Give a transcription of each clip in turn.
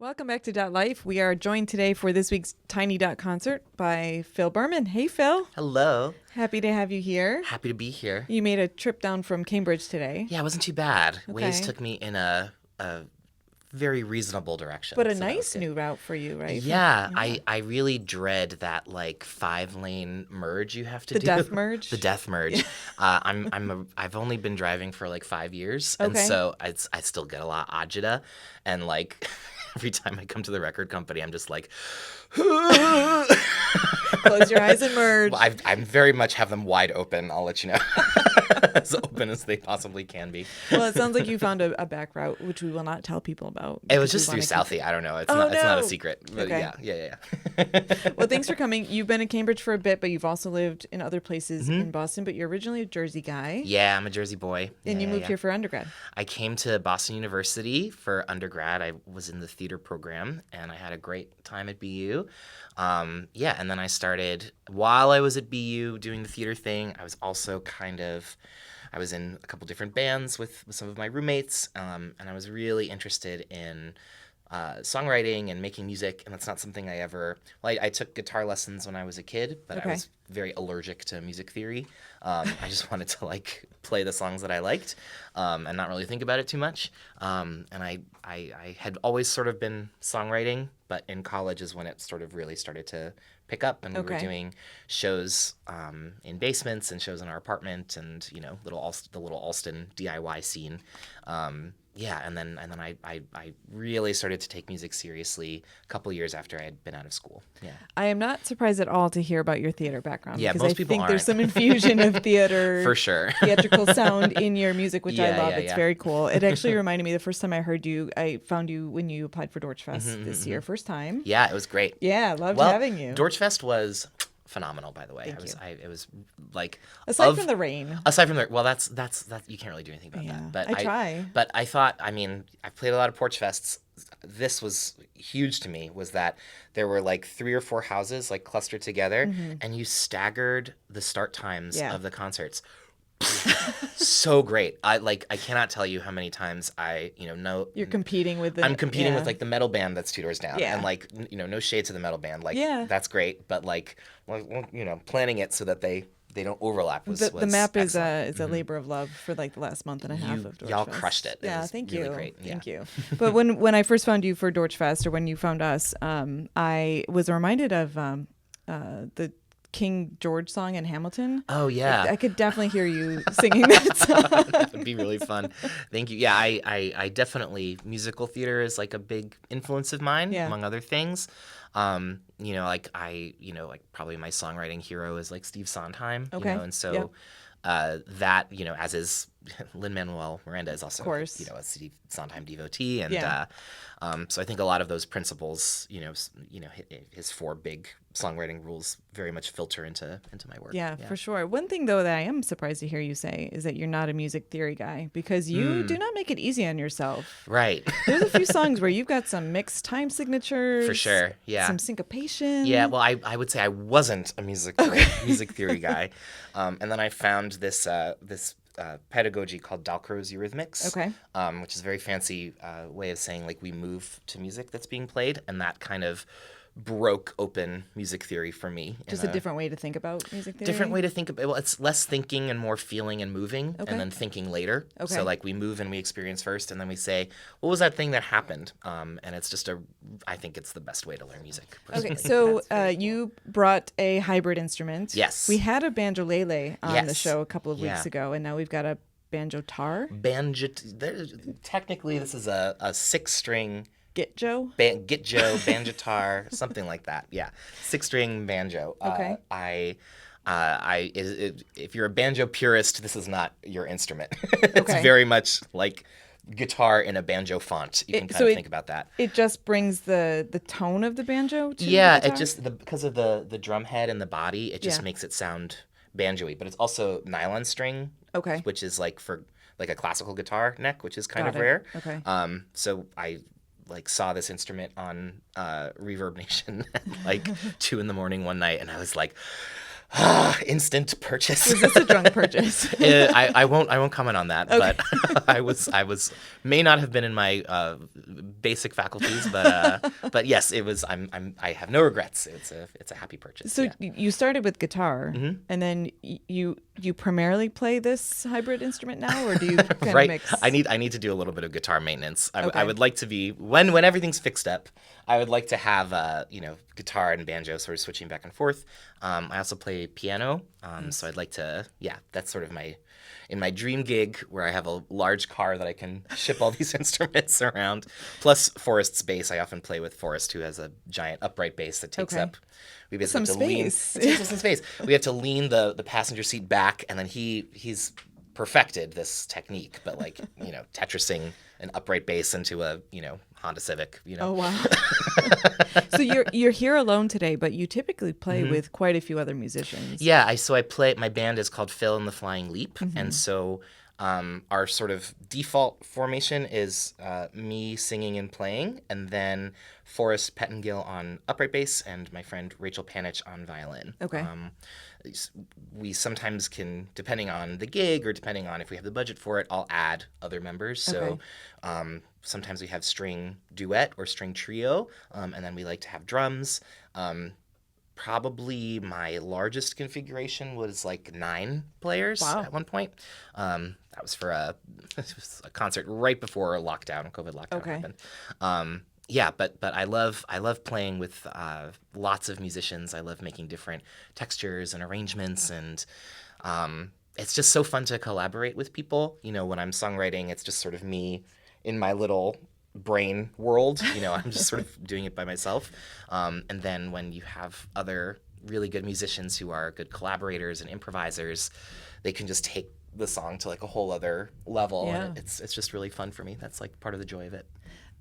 Welcome back to DotLife. We are joined today for this week's Tiny Dot concert by Phil Berman. Hey, Phil. Hello. Happy to have you here. Happy to be here. You made a trip down from Cambridge today. Yeah, it wasn't too bad. Okay. Waze took me in a very reasonable direction. But a so that was nice good. new route for you, right? Yeah, I really dread that like 5-lane merge you have to The do. death merge? The death merge. I've only been driving for like 5 years, and Okay. so I still get a lot of agita, and like every time I come to the record company, I'm just like, Close your eyes and merge. Well, I very much have them wide open. I'll let you know, as open as they possibly can be. Well, it sounds like you found a back route, which we will not tell people about. It was because we just through wanna keep Southie. I don't know. It's Oh, not. It's not no. a secret. But Okay. yeah. Well, thanks for coming. You've been in Cambridge for a bit, but you've also lived in other places Mm-hmm. in Boston, but you're originally a Jersey guy. Yeah, I'm a Jersey boy. And you Yeah, moved yeah. here for undergrad. I came to Boston University for undergrad. I was in the theater program, and I had a great time at BU. Yeah, and then I started, while I was at BU doing the theater thing, I was also I was in a couple different bands with some of my roommates, and I was really interested in songwriting and making music, and that's not something I took guitar lessons when I was a kid, but Okay. I was very allergic to music theory. I just wanted to like play the songs that I liked, and not really think about it too much. And I had always sort of been songwriting, but in college is when it sort of really started to pick up, and we were Okay. doing shows in basements and shows in our apartment, and the little Alston DIY scene. Yeah, and then I really started to take music seriously a couple years after I had been out of school. Yeah. I am not surprised at all to hear about your theater background. Yeah, because most I people think there's aren't. some infusion of theater, For sure. theatrical sound in your music, which I Yeah, love. yeah, It's yeah. very cool. It actually reminded me the first time I heard you. I found you when you applied for Dorch Fest Mm-hmm, this year, first time. Yeah, it was great. Yeah, loved Well, having you. Dorchfest was phenomenal, by the way. Thank you. It was like Aside from the rain. aside from the well, that's you can't really do anything about Yeah, that. But I try. But I thought, I mean, I've played a lot of porch fests. This was huge to me. Was that there were like 3 or 4 houses like clustered together, and you staggered the start times Mm-hmm. Yeah. of the concerts. So great. I cannot tell you how many times You're competing with the. I'm competing with yeah. like the metal band that's 2 doors down, Yeah. and like no shade to the metal band, like Yeah. that's great, but like planning it so that they don't overlap was The map is excellent. a labor of love for like the last month and a half of Dorch Y'all Fest. crushed it. It Yeah, was thank really you. great. Thank Yeah. you. But when I first found you for Dorch Fest, or when you found us, I was reminded of the King George song in Hamilton. Oh yeah. I could definitely hear you singing that song. That would be really fun. Thank you. Yeah, I definitely, musical theater is like a big influence of mine, Yeah. among other things. Like probably my songwriting hero is like Steve Sondheim. Okay. And so Yep. that, as is Lin-Manuel Miranda is also, course. a Steve Sondheim devotee. And Yeah. so I think a lot of those principles, his 4 big songwriting rules very much filter into my work. Yeah, for sure. One thing, though, that I am surprised to hear you say is that you're not a music theory guy, because you do not make it easy on yourself. Right. There's a few songs where you've got some mixed time signatures. For sure, yeah. Some syncopation. Yeah, well, I would say I wasn't a music theory guy, and then I found this pedagogy called Dalcroze Eurythmics, Okay. Which is a very fancy way of saying like we move to music that's being played, and that kind of broke open music theory for me. Just a different way to think about music theory. Different way to think about it. Well, it's less thinking and more feeling and moving, Okay. and then thinking later. Okay. So like we move and we experience first, and then we say, what was that thing that happened? And it's just I think it's the best way to learn music. Okay, personally. so you brought a hybrid instrument. Yes. We had a banjolele on the Yes. show a couple of weeks Yeah. ago, and now we've got a banjo tar. Technically, this is a 6-string Get Joe? gitjo, banjotar, something like that. Yeah, 6-string banjo. Okay. If you're a banjo purist, this is not your instrument. It's Okay. very much like guitar in a banjo font. You can kind of think about that. It just brings the tone of the banjo to Yeah, the it guitar? just because of the drum head and the body, it just Yeah. makes it sound banjo-y. But it's also nylon string, Okay. which is like for like a classical guitar neck, which is kind Got of it. rare. Okay. So I like saw this instrument on Reverb Nation at like 2 a.m. one night, and I was like, Instant purchase. Was this a drunk purchase? I won't comment on that, Okay. but I was may not have been in my basic faculties, but yes, it was. I have no regrets. It's a happy purchase. So yeah. you started with guitar, Mm-hmm. and then you primarily play this hybrid instrument now, or do you kind Right. of mix? I need to do a little bit of guitar maintenance. I Okay. would like to be when everything's fixed up. I would like to have guitar and banjo sort of switching back and forth. I also play piano, so I'd like to. Yeah, that's sort of my dream gig where I have a large car that I can ship all these instruments around. Plus Forrest's bass. I often play with Forrest, who has a giant upright bass that takes Okay. up. We basically Some have to lean. space. It takes up some space. We have to lean the passenger seat back, and then he's perfected this technique, but Tetrising an upright bass into a Honda Civic. Oh wow! So you're here alone today, but you typically play with quite a few other musicians. Yeah, I play. My band is called Phil and the Flying Leap, and so our sort of default formation is me singing and playing, and then Forrest Pettingill on upright bass, and my friend Rachel Panich on violin. Okay. We sometimes can, depending on the gig or depending on if we have the budget for it, I'll add other members. So sometimes we have string duet or string trio, and then we like to have drums. Probably my largest configuration was like 9 players at one point. That was for it was a concert right before COVID lockdown happened. Yeah, but I love playing with lots of musicians. I love making different textures and arrangements, and it's just so fun to collaborate with people. When I'm songwriting, it's just sort of me in my little brain world. I'm just sort of doing it by myself. And then when you have other really good musicians who are good collaborators and improvisers, they can just take the song to like a whole other level. Yeah. And it's just really fun for me. That's like part of the joy of it.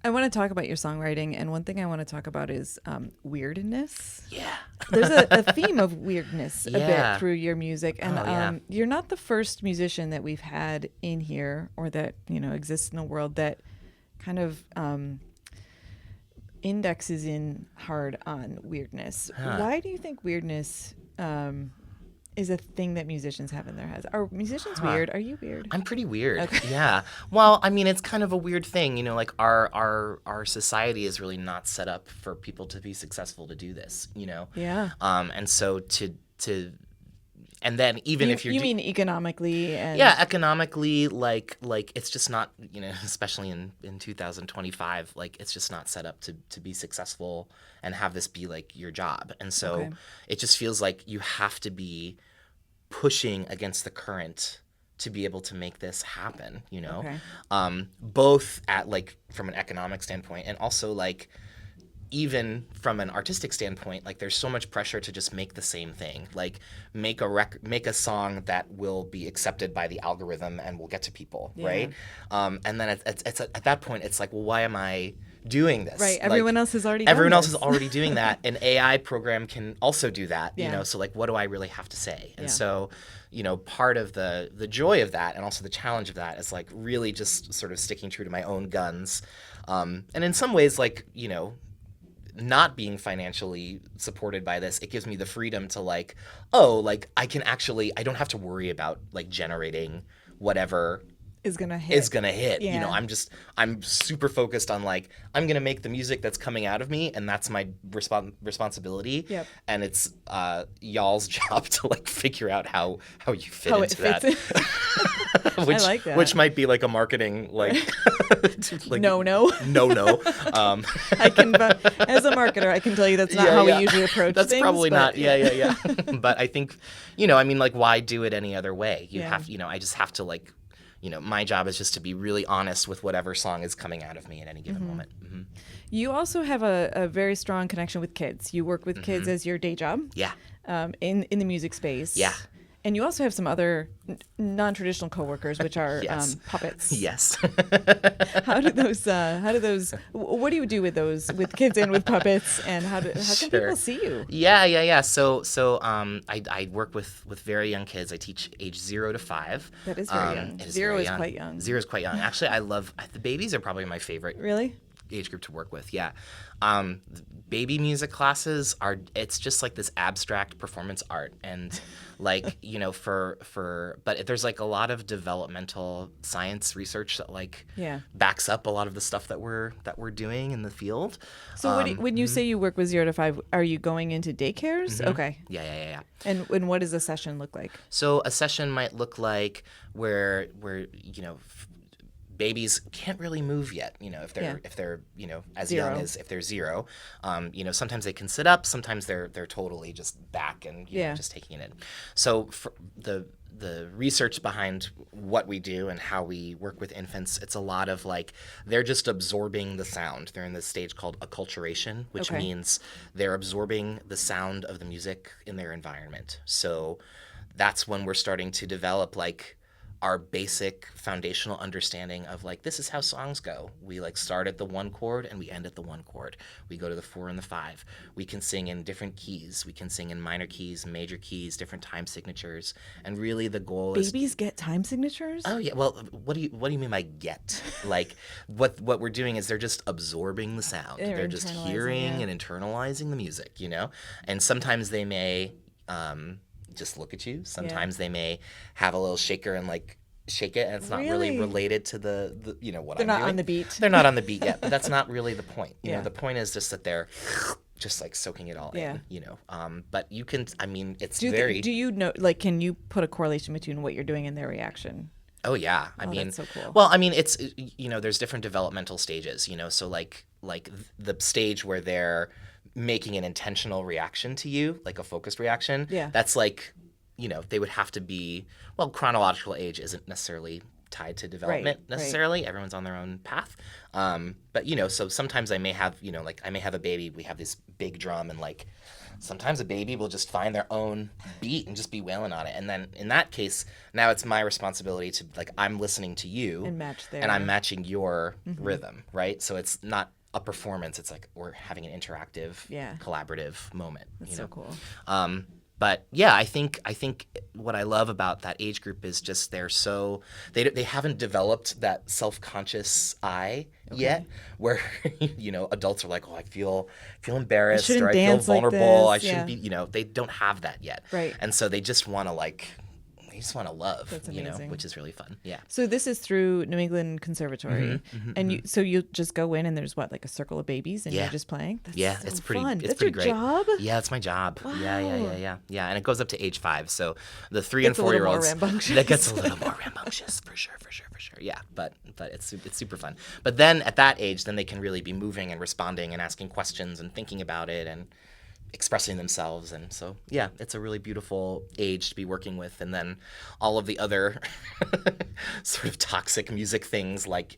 I want to talk about your songwriting, and one thing I want to talk about is weirdness. Yeah. There's a theme of weirdness a Yeah. bit through your music, and yeah. you're not the first musician that we've had in here or that exists in the world that kind of indexes in hard on weirdness. Why do you think weirdness is a thing that musicians have in their heads? Are musicians weird? Are you weird? I'm pretty weird. Okay. Yeah. Well, I mean, it's kind of a weird thing, like our society is really not set up for people to be successful to do this, Yeah. And so and then even if you're you mean economically and yeah, economically, like it's just not, especially in 2025, like it's just not set up to be successful and have this be like your job. And so it just feels like you have to be pushing against the current to be able to make this happen, both at like from an economic standpoint and also like even from an artistic standpoint, like there's so much pressure to just make the same thing, like make a song that will be accepted by the algorithm and will get to people, right? And then it's at that point, it's like, well, why am I doing this? right. Like, Everyone else has already. everyone done else this. is already doing that. An AI program can also do that, Yeah. So like, what do I really have to say? And Yeah. so, part of the joy of that and also the challenge of that is like really just sort of sticking true to my own guns. And in some ways, like, not being financially supported by this, it gives me the freedom to like, I don't have to worry about like generating whatever is gonna hit. Yeah. I'm super focused on like, I'm gonna make the music that's coming out of me, and that's my responsibility. Yep. And it's y'all's job to like figure out how you fit How into it that. I like that. Which might be like a marketing like, like no. no. I can, as a marketer, I can tell you that's not how we usually approach That's things. probably but not. Yeah. But I think, I mean, like, why do it any other way? You Yeah. have, I just have to like, my job is just to be really honest with whatever song is coming out of me at any given moment. Mm-hmm. You also have a very strong connection with kids. You work with kids as your day job. Yeah. In the music space. Yeah. And you also have some other non-traditional coworkers, which are Yes. puppets. Yes. How do those? What do you do with those, with kids and with puppets? And how can Sure. people see you? Yeah. So I work with very young kids. I teach age 0 to 5. That is very young. It is 0 very is young. quite young. 0 is quite young. Actually, I love the babies are probably my favorite Really? age group to work with. Yeah. Baby music classes it's just like this abstract performance art. And like, but there's like a lot of developmental science research that like backs up a lot of the stuff that we're doing in the field. So when you say you work with 0 to 5, are you going into daycares? Okay. Yeah. And what does a session look like? So a session might look like where babies can't really move yet, if they're as 0. young as if they're 0. Sometimes they can sit up, sometimes they're totally just back and just taking it in. So for the research behind what we do and how we work with infants, it's a lot of like they're just absorbing the sound. They're in this stage called acculturation, which means they're absorbing the sound of the music in their environment. So that's when we're starting to develop like our basic foundational understanding of like, this is how songs go. We like start at the 1 chord and we end at the 1 chord. We go to the 4 and the 5. We can sing in different keys. We can sing in minor keys, major keys, different time signatures. And really the goal is... Babies get time signatures? Oh yeah. Well, what do you mean by get? Like what we're doing is they're just absorbing the sound. They're just hearing and internalizing the music, And sometimes they may just look at you. Sometimes they may have a little shaker and like shake it, and it's not really related to the what they're I'm doing. not on the beat. They're not on the beat yet, but that's not really the point. The point is just that they're just like soaking it all in. But you can. I mean, it's very. Do you know? Like, can you put a correlation between what you're doing and their reaction? Oh yeah, I mean, that's so cool. Well, I mean, it's there's different developmental stages. So like the stage where they're making an intentional reaction to you, like a focused reaction. Yeah. That's like, they would have to be, well, chronological age isn't necessarily tied to development necessarily. Right. Everyone's on their own path. But, so sometimes I may have, I may have a baby, we have this big drum, and like sometimes a baby will just find their own beat and just be wailing on it. And then in that case, now it's my responsibility to, like, I'm listening to you and I'm matching your rhythm, right? So it's not a performance, it's like we're having an interactive, collaborative moment. That's so cool. But yeah, I think what I love about that age group is just they haven't developed that self-conscious eye yet, where adults are like, oh, I feel embarrassed or I feel vulnerable. Like I shouldn't be. They don't have that yet, right? And so they just want to love, That's amazing. Which is really fun. Yeah. So this is through New England Conservatory, and you just go in and there's like a circle of babies and you're just playing. That's so it's pretty fun. It's That's pretty your great. job? Yeah, it's my job. Wow. Yeah. And it goes up to age 5. So the 3 and 4 year olds, that gets a little more rambunctious for sure. Yeah, but it's super fun. But then at that age, then they can really be moving and responding and asking questions and thinking about it and expressing themselves. And so yeah, it's a really beautiful age to be working with. And then all of the other sort of toxic music things, like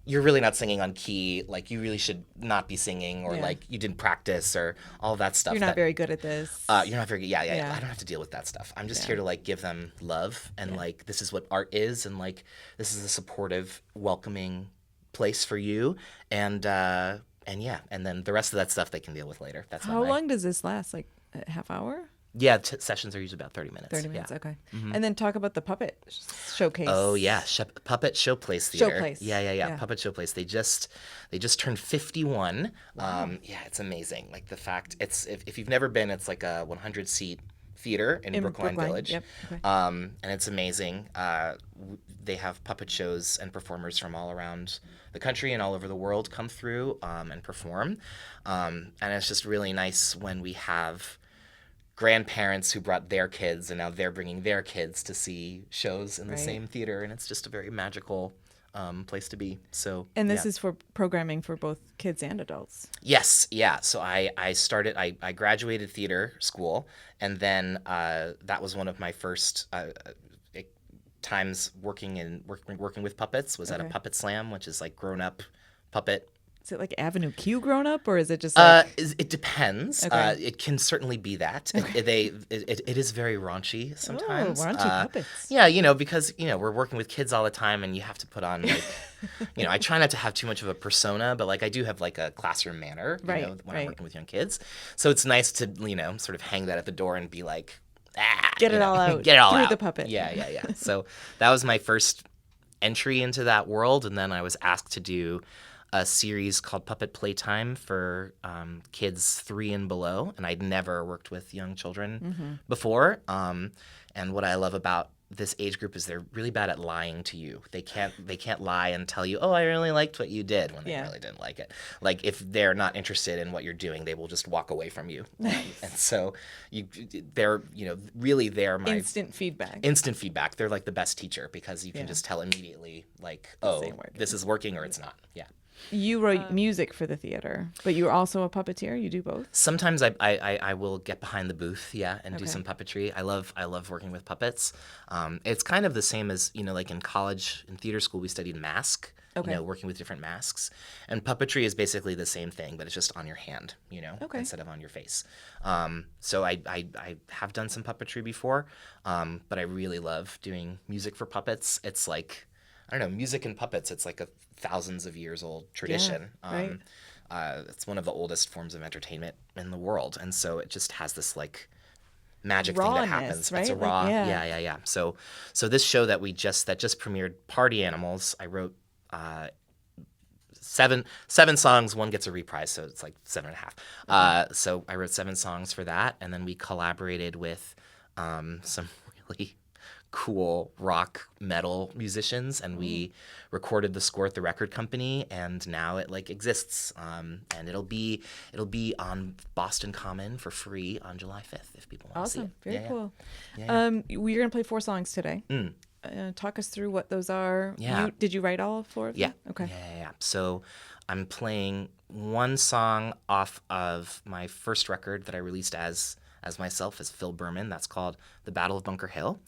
you're really not singing on key, like you really should not be singing, or like you didn't practice, or all that stuff. You're not very good at this. You're not very good. Yeah. I don't have to deal with that stuff. I'm just here to like give them love, and like this is what art is, and like this is a supportive, welcoming place for you, and then the rest of that stuff they can deal with later. That's how long does this last? Like a half hour? Yeah, sessions are usually about 30 minutes. 30 minutes, okay. And then talk about the puppet showcase. Oh yeah, Puppet Showplace Theater. Showplace. Yeah. Puppet Showplace. They just turned 51. Wow. It's amazing. Like the fact if you've never been, it's like a 100-seat theater in Brookline Village. Yep. Okay. And it's amazing. They have puppet shows and performers from all around the country and all over the world come through and perform. And it's just really nice when we have grandparents who brought their kids, and now they're bringing their kids to see shows in the same theater, and it's just a very magical place to be. So, and this is for programming for both kids and adults. Yes, yeah. So I graduated theater school, and then that was one of my first times working with puppets was at a puppet slam, which is like grown up puppet. Is it like Avenue Q grown up, or is it just like... It depends. Okay. It can certainly be that. Okay. It is very raunchy sometimes. Oh, raunchy puppets. Yeah, because, we're working with kids all the time, and you have to put on, like, I try not to have too much of a persona, but, like, I do have, like, a classroom manner, when I'm working with young kids. So it's nice to, sort of hang that at the door and be like, get it all out. Get it all through out. the puppet. Yeah. So that was my first entry into that world, and then I was asked to do a series called Puppet Playtime for kids 3 and below, and I'd never worked with young children before. And what I love about this age group is they're really bad at lying to you. They can't lie and tell you, "Oh, I really liked what you did," when they really didn't like it. Like if they're not interested in what you're doing, they will just walk away from you. And so they're really they're my Instant feedback. Instant feedback. They're like the best teacher because you can just tell immediately, like, oh, this is working or it's not. Yeah. You wrote music for the theater, but you're also a puppeteer. You do both. Sometimes I will get behind the booth, and do some puppetry. I love working with puppets. It's kind of the same as like in college, in theater school, we studied mask. Working with different masks, and puppetry is basically the same thing, but it's just on your hand, instead of on your face. So I have done some puppetry before, but I really love doing music for puppets. It's like, I don't know, music and puppets. It's like a thousands of years old tradition. Right. It's one of the oldest forms of entertainment in the world, and so it just has this like magic thing that happens. Right? It's a raw, yeah. So this show that just premiered, Party Animals. I wrote seven songs. One gets a reprise, so it's like 7.5. So I wrote 7 songs for that, and then we collaborated with some really cool rock metal musicians, and we recorded the score at the record company, and now it like exists, and it'll be on Boston Common for free on July 5th if people want to see it. Very cool. We're gonna play 4 songs today. Talk us through what those are. Did you write all 4 of them? Okay. Yeah. So I'm playing one song off of my first record that I released as myself, as Phil Berman. That's called The Battle of Bunker Hill.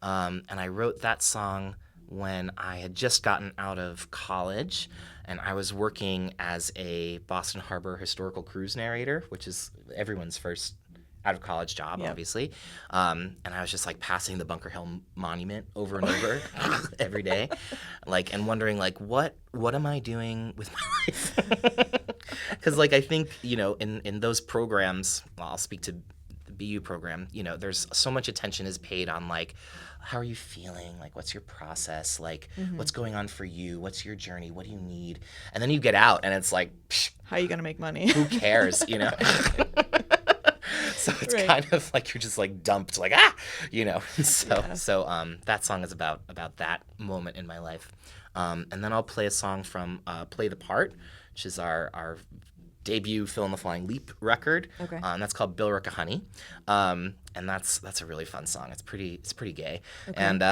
And I wrote that song when I had just gotten out of college, and I was working as a Boston Harbor historical cruise narrator, which is everyone's first out of college job, obviously. And I was just like passing the Bunker Hill Monument over and over every day, like, and wondering like, what am I doing with my life? Because like I think in those programs, well, I'll speak to the BU program. There's so much attention is paid on like, how are you feeling? Like, what's your process? Like, what's going on for you? What's your journey? What do you need? And then you get out, and it's like, how are you gonna make money? Who cares? So it's kind of like you're just like dumped, like So that song is about that moment in my life, and then I'll play a song from Play the Part, which is our debut Phil and the Flying Leap record. Okay. That's called Bilricka Honey, and that's a really fun song. It's pretty gay, and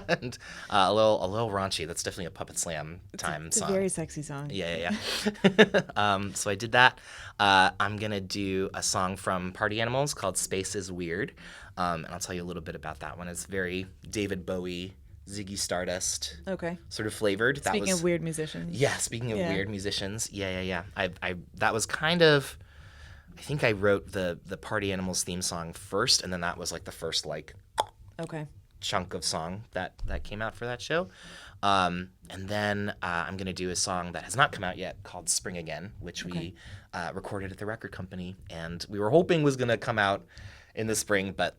and a little raunchy. That's definitely a Puppet Slam time it's song. A very sexy song. Yeah. So I did that. I'm gonna do a song from Party Animals called Space is Weird, and I'll tell you a little bit about that one. It's very David Bowie, Ziggy Stardust, sort of flavored. Speaking of weird musicians. Yeah, speaking of weird musicians. Yeah. I that was kind of, I think I wrote the Party Animals theme song first, and then that was like the first like chunk of song that came out for that show. And then I'm going to do a song that has not come out yet called Spring Again, which we recorded at the record company, and we were hoping was going to come out in the spring, but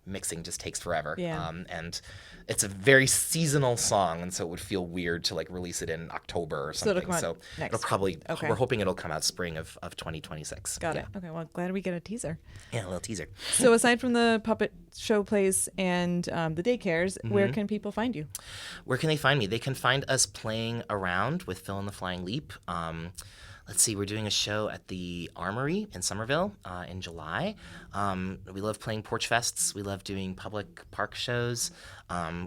mixing just takes forever. And it's a very seasonal song, and so it would feel weird to like release it in October or something. So it'll probably, we're hoping it'll come out spring of 2026. Got it. Okay, well, glad we get a teaser. Yeah, a little teaser. So aside from the puppet show plays and the daycares, where can people find you? Where can they find me? They can find us playing around with Phil and the Flying Leap. Let's see, we're doing a show at the Armory in Somerville in July. We love playing porch fests. We love doing public park shows.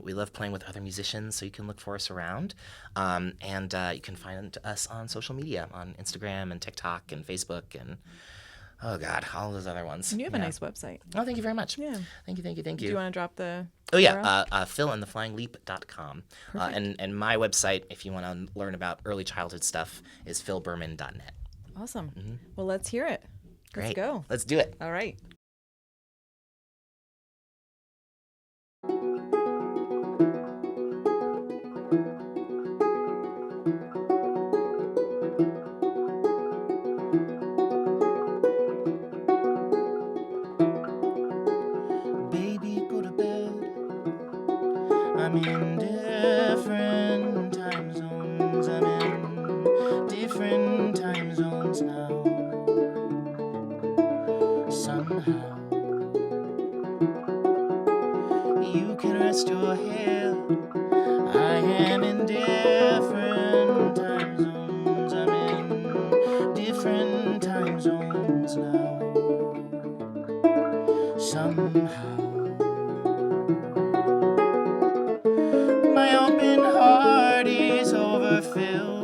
We love playing with other musicians, so you can look for us around. And you can find us on social media, on Instagram and TikTok and Facebook and, oh God, all those other ones. And you have a nice website. Oh, thank you very much. Yeah. Thank you. Do you want to drop the Oh, yeah, philandtheflyingleap.com. And my website, if you want to learn about early childhood stuff, is philberman.net. Awesome. Well, let's hear it. Great. Let's go. Let's do it. All right. I'm in different time zones. time zones now. Somehow you can rest your head. I am in different time zones. I'm in different time zones now. Somehow my open heart is overfilled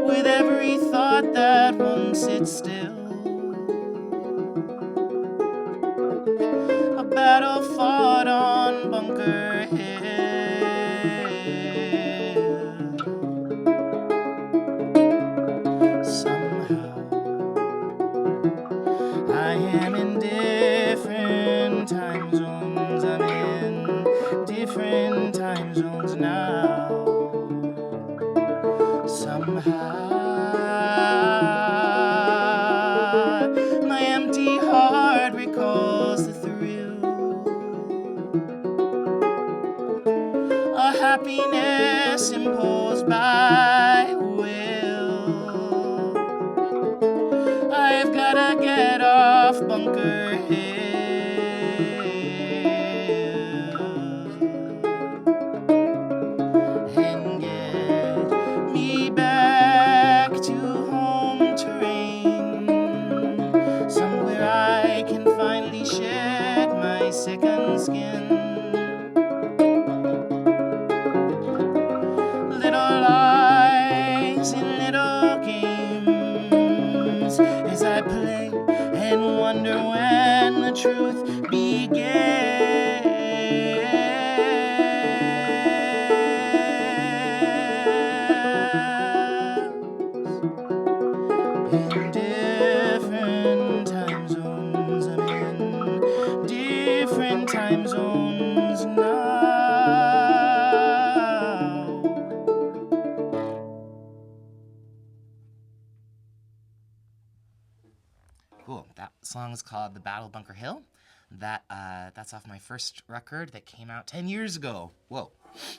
with every thought that won't sit still. A battle fought on Bunker Hill. Somehow I am in different time zones. I'm in different time zones now. Somehow my empty heart recalls the thrill, a happiness imposed by will. I've gotta get off Bunker Hill and get me back to home terrain, somewhere I can finally shed my second skin. Little lies in little games as I play and wonder when the truth begins. In different time zones, I'm in different time zones now. Cool. That song is called "The Battle of Bunker Hill." That's off my first record that came out 10 years ago. Whoa.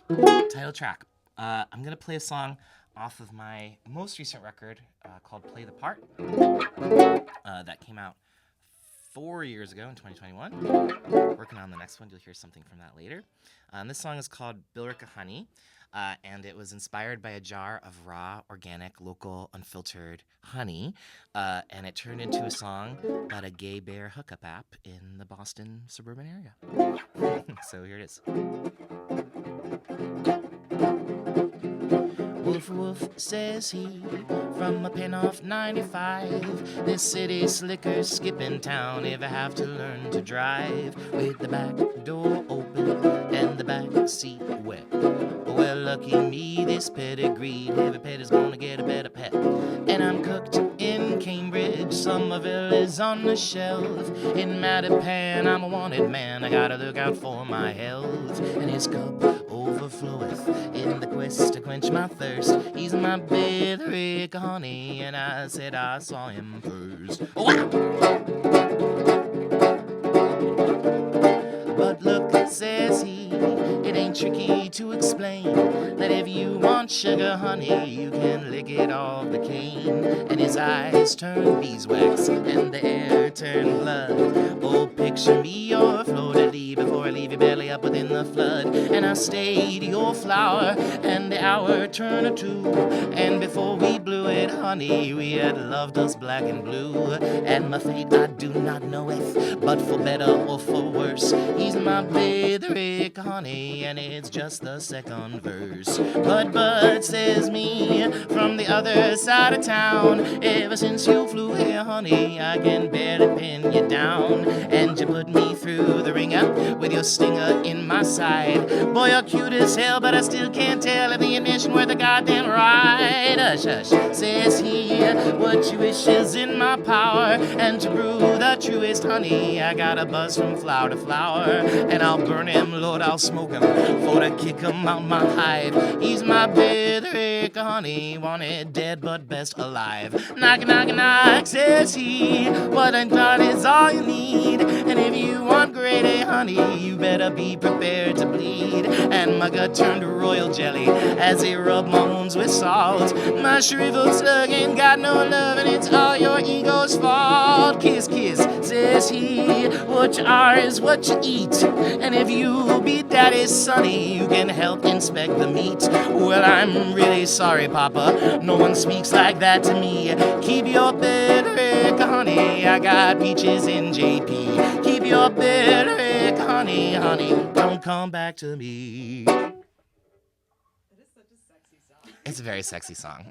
Title track. I'm gonna play a song off of my most recent record called "Play the Part." That came out 4 years ago in 2021. Working on the next one. You'll hear something from that later. This song is called "Billerica Honey." And it was inspired by a jar of raw, organic, local, unfiltered honey, and it turned into a song about a gay bear hookup app in the Boston suburban area. So here it is. Woof woof, says he, from a pen off 95. This city slicker skipping town if I have to learn to drive with the back door open and the back seat wet. Well, lucky me, this pedigreed heavy pet is gonna get a better pet. And I'm cooked in Cambridge, Somerville is on the shelf. In Mattapan, I'm a wanted man, I gotta look out for my health. And his cup overfloweth in the quest to quench my thirst. He's my Billerica honey, and I said I saw him first. Oh, wow. But look, says he, it ain't tricky to explain that if you want sugar honey, you can lick it off the cane. And his eyes turn beeswax and the air turn blood. Oh, picture me your fleur-de-lis before I leave your belly up within the flood. And I stayed your flower and the hour turned to two. And before we blew it, honey, we had loved us black and blue. And my fate I do not knoweth, but for better or for worse, he's my Billerica honey, and it's just the second verse. But says me from the other side of town, ever since you flew here, honey, I can barely pin you down. And you put me through the ringer with your stinger in my side. Boy, you're cute as hell, but I still can't tell if the admission worth a goddamn ride. Hush, hush, says he, what you wish is in my power, and to brew the truest honey, I got a buzz from flower to flower. And I'll burn him, Lord, I'll smoke him, for to kick him out my hive. He's my Billerica honey, wanted dead but best alive. Knock, knock, knock, says he, what I got is all you need. And if you want grade A honey, you better be prepared to bleed. And my gut turned to royal jelly as he rubbed hormones with salt. My shriveled slug ain't got no love, and it's all your ego's fault. Kiss, kiss, says he, what you are is what you eat. And if you be daddy's sonny, you can help inspect the meat. Well, I'm really sorry, Papa, no one speaks like that to me. Keep your bed, honey, I got peaches in JP. Keep your bed, honey, honey, don't come back to me. It's a very sexy song.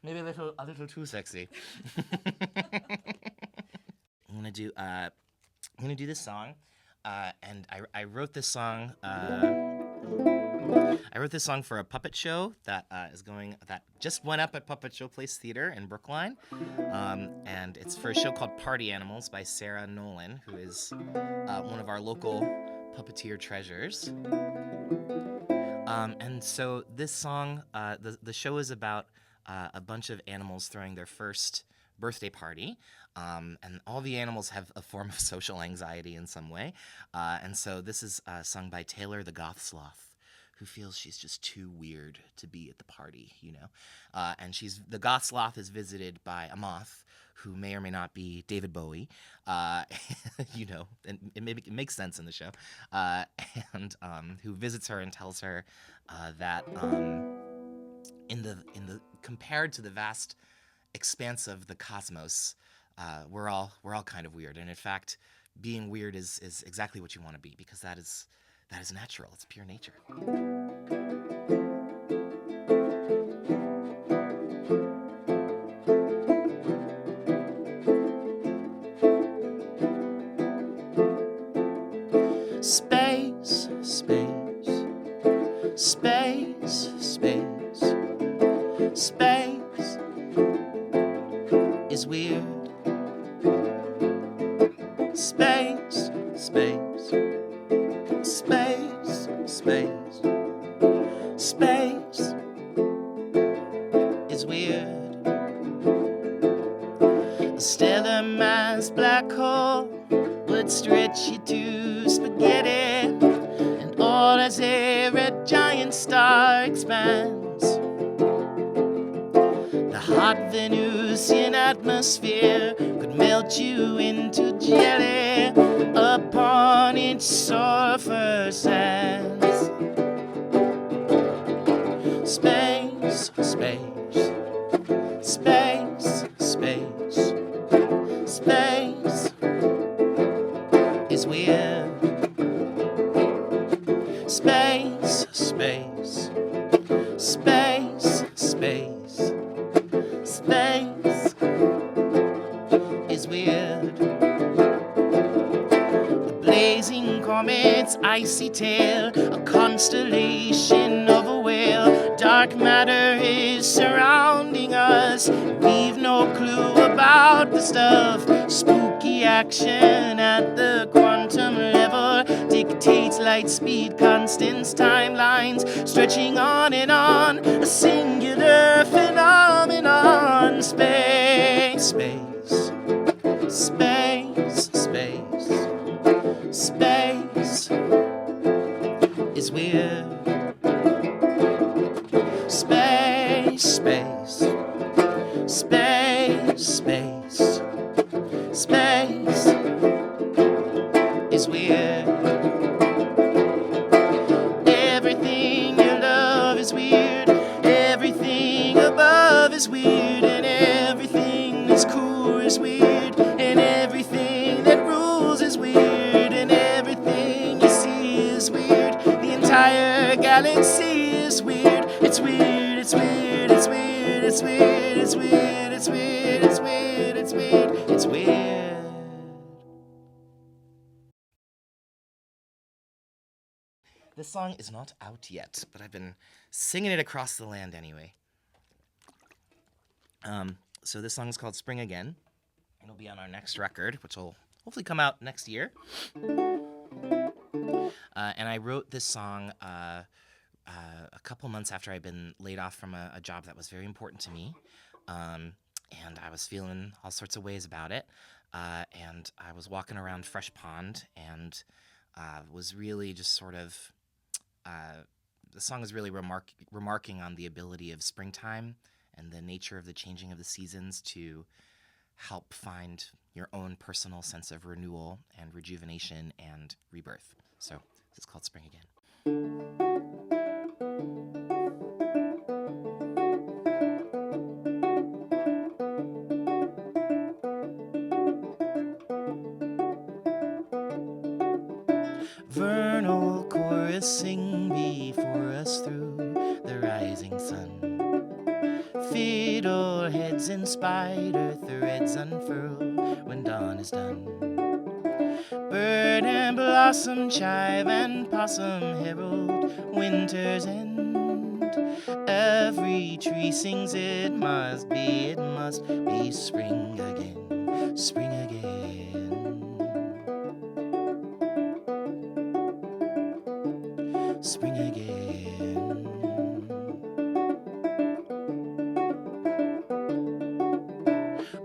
Maybe a little too sexy. I'm gonna do this song, and I wrote this song. I wrote this song for a puppet show that just went up at Puppet Show Place Theater in Brookline, and it's for a show called Party Animals by Sarah Nolan, who is one of our local puppeteer treasures. And so this song, the show is about a bunch of animals throwing their first birthday party, and all the animals have a form of social anxiety in some way. And so this is sung by Taylor the Goth Sloth, who feels she's just too weird to be at the party, you know. And the Goth Sloth is visited by a moth who may or may not be David Bowie, you know, and it makes sense in the show, and who visits her and tells her that in the compared to the vast expanse of the cosmos, we're all kind of weird, and in fact, being weird is exactly what you want to be, because that is natural. It's pure nature. Space, space, space, space, space is weird. Space, space, space, space, space is weird. A stellar mass black hole would stretch you to spaghetti, and all as a red giant star expands. The hot Venusian atmosphere could melt you into jelly upon its sulfur sands. Space, space, space, space, space is weird. Space, space, space, space, space is weird. The blazing comet's icy tail, a constellation of a whale. Dark matter is surrounding us. We've no clue about the stuff. Spooky action at the quantum level dictates light speed constants, timelines stretching on and on. A singular phenomenon. Space, space, space, space, space is weird. Space, space, space, space, space is weird. Everything you love is weird. Everything above is weird. And everything that's cool is weird. And everything that rules is weird. And everything you see is weird. The entire galaxy is weird. It's weird, it's weird, it's weird, it's weird, it's weird, it's weird, it's weird, it's weird, it's weird. This song is not out yet, but I've been singing it across the land anyway. So this song is called Spring Again. It'll be on our next record, which will hopefully come out next year. And I wrote this song a couple months after I'd been laid off from a job that was very important to me. And I was feeling all sorts of ways about it. And I was walking around Fresh Pond and was really just sort of the song is really remarking on the ability of springtime and the nature of the changing of the seasons to help find your own personal sense of renewal and rejuvenation and rebirth. So this is called Spring Again. Vernal chorus sing before us through the rising sun. Fiddleheads and spider threads unfurl when dawn is done. Bird and blossom chive and possum herald winter's end. Every tree sings it must be spring again, spring again. Spring again.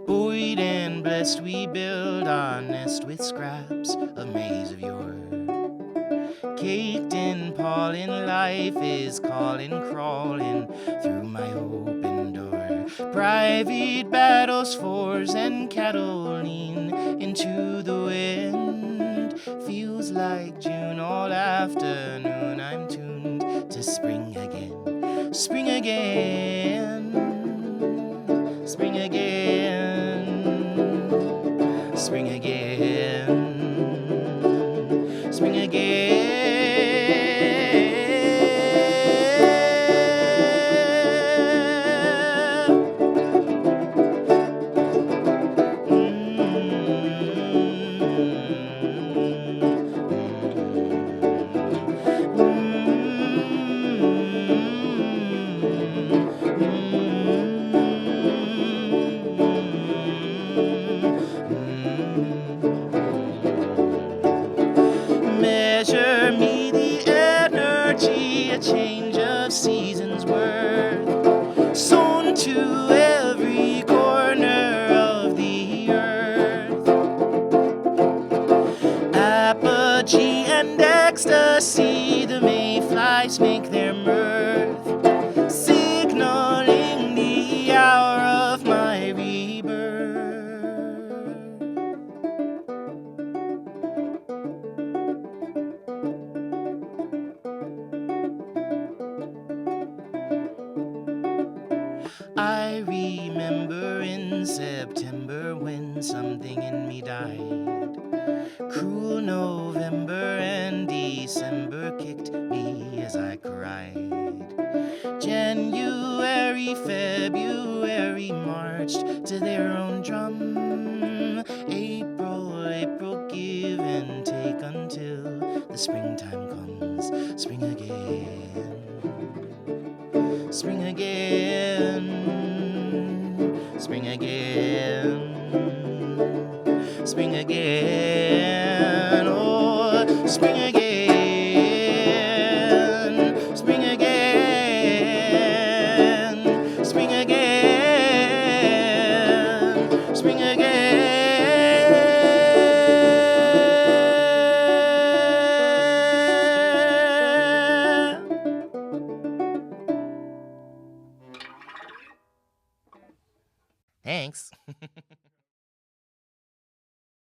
Buoyed and blessed we build our nest with scraps of maize of yore. Caked in pollen, life is calling, crawling through my open door. Private battles, fours and cattle lean into the wind. Feels like June all afternoon. I'm tuned to spring again, spring again, spring again, spring again, spring again. Measure me the energy, a change of seasons worth, sown to every corner of the earth. Apogee and ecstasy, the mayflies make their mirth, signaling the hour of my rebirth. I remember in September when something in me died. Cruel November and December kicked me as I cried. January, February marched to their own drum. April, give and take until the springtime comes. Spring again. Spring again, spring again, spring again, oh, spring again, spring again, spring again, spring again. Thanks.